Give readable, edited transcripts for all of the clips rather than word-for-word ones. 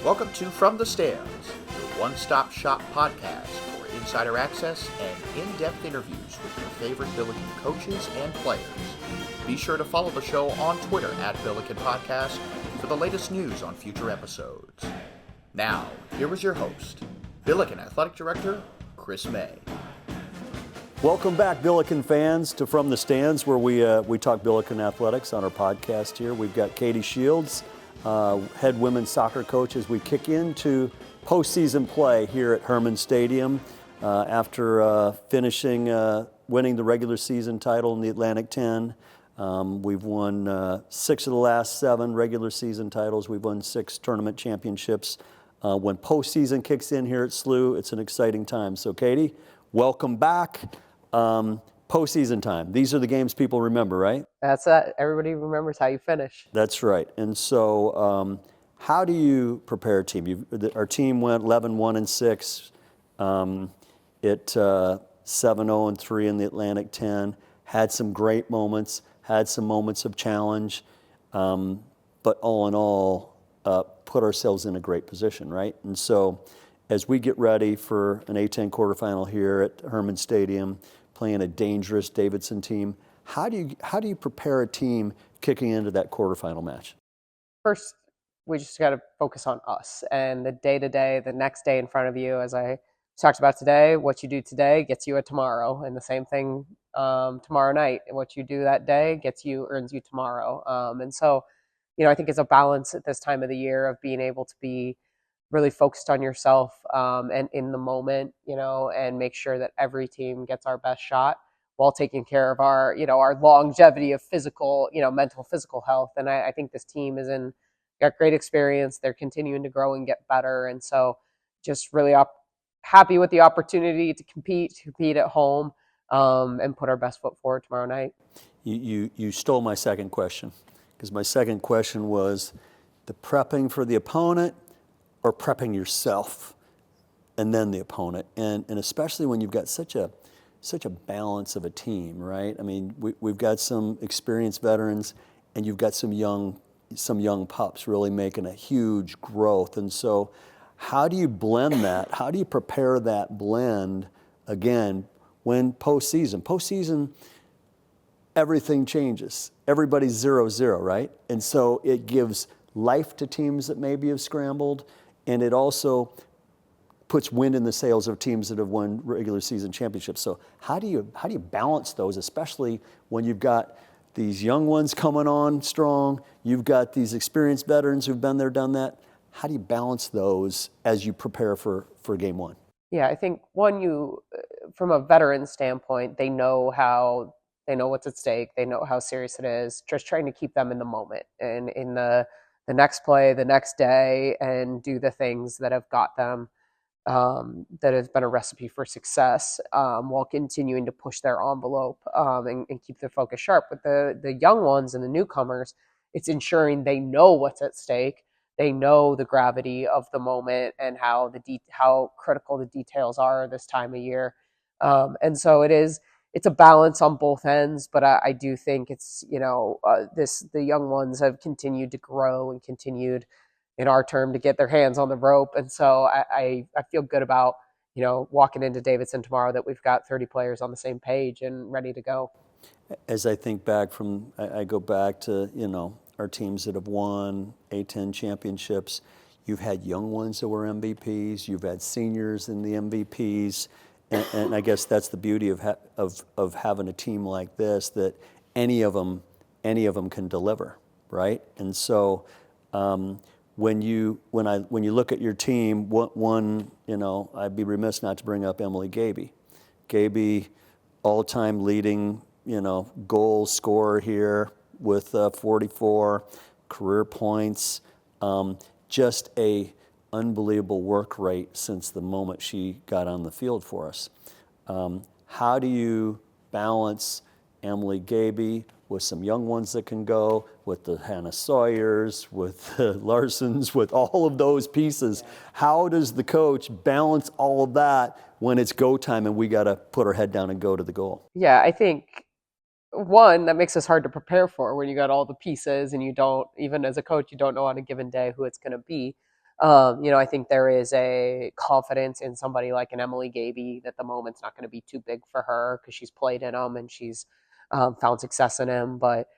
Welcome to From the Stands, your one-stop shop podcast for insider access and in-depth interviews with your favorite Billiken coaches and players. Be sure to follow the show on Twitter at Billiken Podcast for the latest news on future episodes. Now, here is your host, Billiken Athletic Director, Chris May. Welcome back, Billiken fans, to From the Stands, where we talk Billiken athletics on our podcast here. We've got Katie Shields, head women's soccer coach, as we kick into postseason play here at Herman Stadium after winning the regular season title in the Atlantic 10. We've won 6 of the last 7 regular season titles. We've won 6 tournament championships. When postseason kicks in here at SLU, it's an exciting time. So, Katie, welcome back. Postseason time. These are the games people remember, right? That's it. Everybody remembers how you finish. That's right. And so how do you prepare a team? Our team went 11-1-6. It 7-0-3 in the Atlantic 10. Had some great moments, had some moments of challenge, but all in all, put ourselves in a great position, right? And so as we get ready for an A-10 quarterfinal here at Herman Stadium, playing a dangerous Davidson team, how do you prepare a team kicking into that quarterfinal match? First, we just got to focus on us and the day-to-day, the next day in front of you. As I talked about today, what you do today gets you a tomorrow, and the same thing tomorrow night. What you do that day earns you tomorrow. And so, I think it's a balance at this time of the year of being able to be really focused on yourself and in the moment, and make sure that every team gets our best shot while taking care of our longevity of physical, mental, physical health. And I think this team got great experience. They're continuing to grow and get better. And so just really happy with the opportunity to compete at home and put our best foot forward tomorrow night. You stole my second question, because my second question was the prepping for the opponent or prepping yourself and then the opponent, and especially when you've got such a balance of a team, right? I mean, we've got some experienced veterans, and you've got some young pups really making a huge growth. And so how do you blend that? How do you prepare that blend, again, when postseason, everything changes. Everybody's 0-0, right? And so it gives life to teams that maybe have scrambled, and it also puts wind in the sails of teams that have won regular season championships. So how do you balance those, especially when you've got these young ones coming on strong, you've got these experienced veterans who've been there, done that. How do you balance those as you prepare for game one? Yeah, I think from a veteran standpoint, they know what's at stake. They know how serious it is. Just trying to keep them in the moment and in the next play, the next day, and do the things that have got them, that has been a recipe for success, while continuing to push their envelope and keep their focus sharp. But the young ones and the newcomers, it's ensuring they know what's at stake. They know the gravity of the moment and how critical the details are this time of year. And so it's a balance on both ends, but I do think it's, the young ones have continued to grow and continued, in our term, to get their hands on the rope. And so I feel good about, walking into Davidson tomorrow, that we've got 30 players on the same page and ready to go. As I think back I go back to, our teams that have won A-10 championships, you've had young ones that were MVPs, you've had seniors in the MVPs, and I guess that's the beauty of having a team like this, that any of them can deliver, right? And so when you look at your team, one, I'd be remiss not to bring up Emily Gaby. Gaby, all-time leading, goal scorer here with 44 career points, just a unbelievable work rate since the moment she got on the field for us. How do you balance Emily Gaby with some young ones that can go, with the Hannah Sawyers, with the Larsons, with all of those pieces? How does the coach balance all of that when it's go time and we got to put our head down and go to the goal? Yeah, I think one, that makes us hard to prepare for when you got all the pieces and you don't, even as a coach, you don't know on a given day who it's going to be. I think there is a confidence in somebody like an Emily Gaby that the moment's not going to be too big for her because she's played in them and she's found success in them. But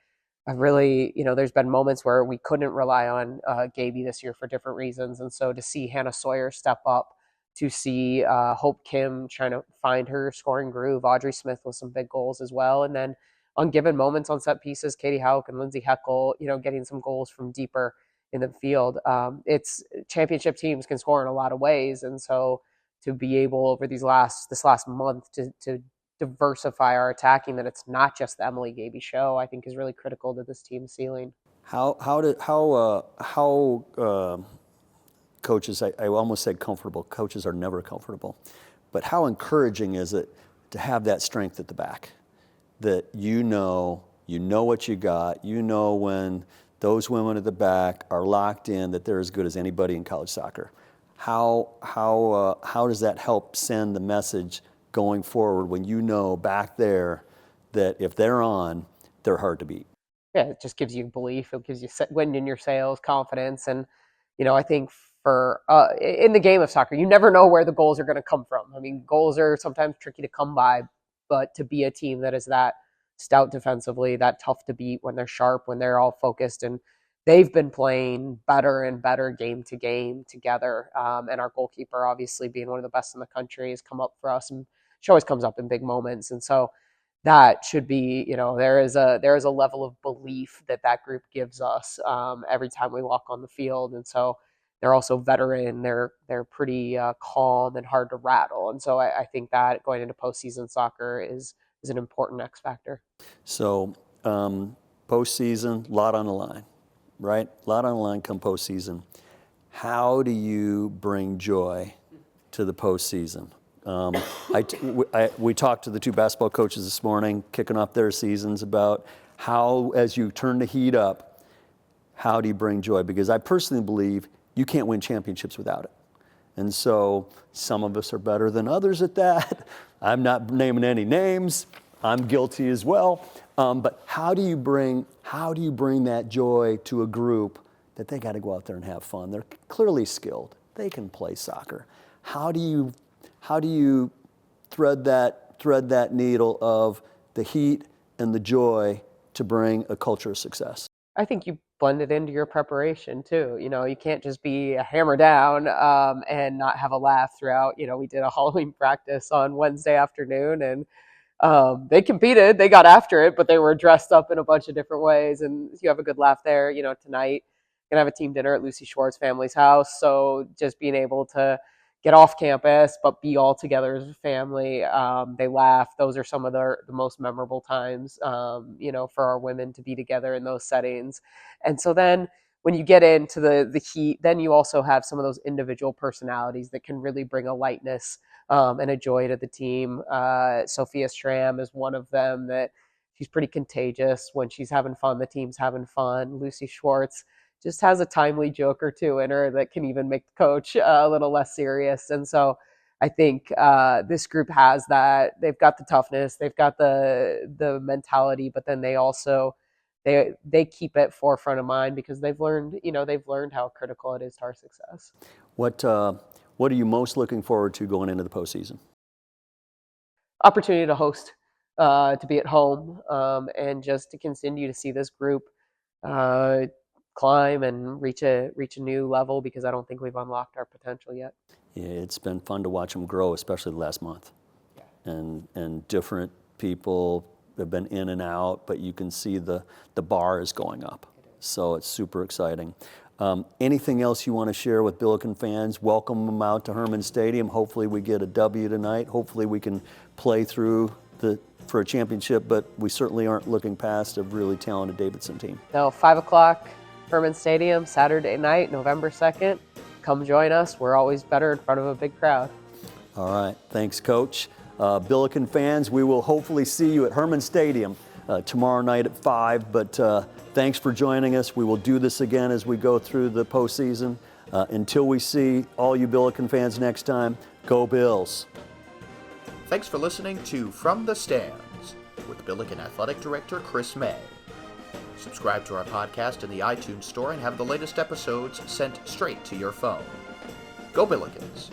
I really, there's been moments where we couldn't rely on Gaby this year for different reasons. And so to see Hannah Sawyer step up, to see Hope Kim trying to find her scoring groove, Audrey Smith with some big goals as well. And then on given moments on set pieces, Katie Hauk and Lindsay Heckel, getting some goals from deeper in the field. It's championship teams can score in a lot of ways. And so to be able over this last month to diversify our attacking, that it's not just the Emily Gaby show, I think is really critical to this team's ceiling. How coaches, I almost said comfortable. Coaches are never comfortable. But how encouraging is it to have that strength at the back? That you know what you got, when those women at the back are locked in, that they're as good as anybody in college soccer. How does that help send the message going forward when back there that if they're on, they're hard to beat? Yeah, it just gives you belief. It gives you wind in your sails, confidence. And, I think for in the game of soccer, you never know where the goals are going to come from. I mean, goals are sometimes tricky to come by, but to be a team that is that stout defensively, that tough to beat when they're sharp, when they're all focused, and they've been playing better and better game to game together. And our goalkeeper, obviously being one of the best in the country, has come up for us, and she always comes up in big moments. And so that should be, there is a level of belief that group gives us every time we walk on the field. And so they're also veteran. They're pretty calm and hard to rattle. And so I think that going into postseason soccer is an important X factor. So postseason, a lot on the line, right? A lot on the line come postseason. How do you bring joy to the postseason? We talked to the two basketball coaches this morning, kicking off their seasons, about how, as you turn the heat up, how do you bring joy? Because I personally believe you can't win championships without it. And so some of us are better than others at that. I'm not naming any names. I'm guilty as well. But how do you bring that joy to a group that they got to go out there and have fun? They're clearly skilled. They can play soccer. How do you thread that needle of the heat and the joy to bring a culture of success? I think you blend it into your preparation too. You can't just be a hammer down and not have a laugh throughout. We did a Halloween practice on Wednesday afternoon, and they competed. They got after it, but they were dressed up in a bunch of different ways, and you have a good laugh there. Tonight, gonna have a team dinner at Lucy Schwartz family's house. So just being able to get off campus, but be all together as a family. They laugh. Those are some of the most memorable times, for our women to be together in those settings. And so then when you get into the heat, then you also have some of those individual personalities that can really bring a lightness and a joy to the team. Sophia Stram is one of them that she's pretty contagious. When she's having fun, the team's having fun. Lucy Schwartz just has a timely joke or two in her that can even make the coach a little less serious. And so I think this group has that. They've got the toughness, they've got the mentality, but then they also they keep it forefront of mind because they've learned how critical it is to our success. What are you most looking forward to going into the postseason? Opportunity to host, to be at home, and just to continue to see this group climb and reach a new level, because I don't think we've unlocked our potential yet. Yeah, it's been fun to watch them grow, especially the last month. Yeah. And different people have been in and out, but you can see the bar is going up. So it's super exciting. Anything else you want to share with Billiken fans? Welcome them out to Hermann Stadium. Hopefully we get a W tonight. Hopefully we can play through for a championship, but we certainly aren't looking past a really talented Davidson team. No, 5 o'clock, Hermann Stadium, Saturday night, November 2nd. Come join us. We're always better in front of a big crowd. All right. Thanks, Coach. Billiken fans, we will hopefully see you at Hermann Stadium tomorrow night at 5. But thanks for joining us. We will do this again as we go through the postseason. Until we see all you Billiken fans next time, go Bills. Thanks for listening to From the Stands with Billiken Athletic Director Chris May. Subscribe to our podcast in the iTunes Store and have the latest episodes sent straight to your phone. Go Billikens!